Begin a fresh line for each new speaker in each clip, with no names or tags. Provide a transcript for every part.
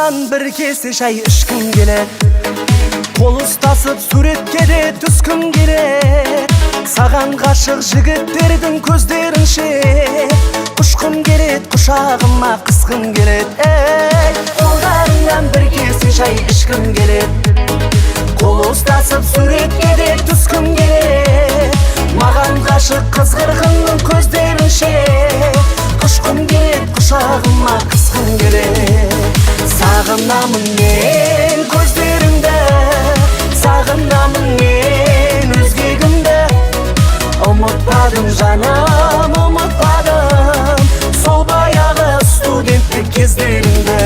Lavadan bir kese çay içkim gelet, kol ustasıp suretke de түскім келет. Саған ғашық жігіттердің көздерін шет, құшқым келет, құшағыма қысқым келет. Қолдарыңнан бір кесе шай ішкім келет, кол ұстасып суретке де түскім келет. Маған ғашық қызғырғынның көздерін шет, құшқым келет, құшағыма қысқым келет. Сағынамын мен көздеріңді, сағынамын мен өзгегімді. Ұмытпадым жаным, ұмытпадым сол баяғы студенттік кездерімді.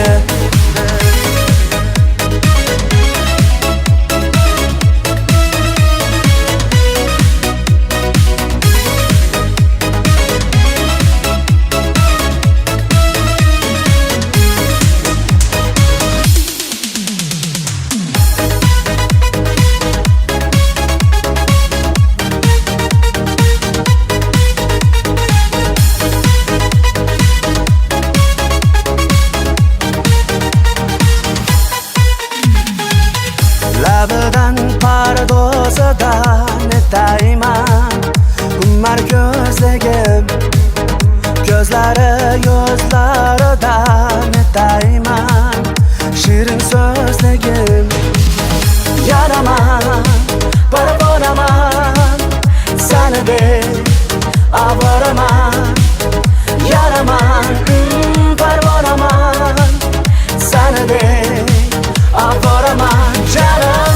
Labıdan pardozıdan etayman, umar gözlegim, gözleri gözleridan etayman, şirin sözlegim. Yaraman, barbonaman, seni de avaraman. Yaraman, barbonaman, seni de avaraman canım.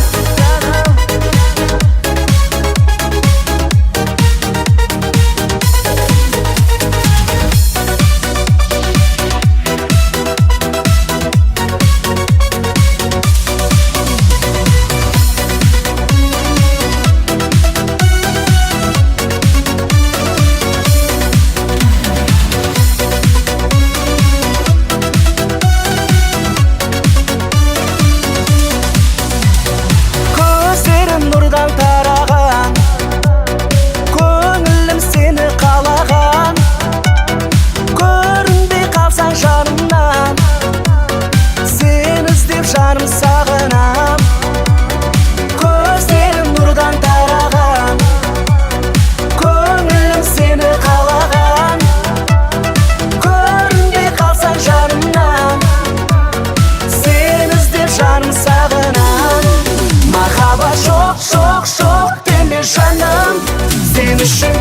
Nurdan tarаған, көңілім сені қалаған. Көрінбей қалсаң жанымнан, сені іздеп жаным сағынам. Көздерім нұрдан тараған, көңілім сені қалаған. Көрінбей қалсаң жанымнан, сені іздеп жаным сағынам. Махаббат жоқ, жоқ, жоқ деме жаным, сен үшін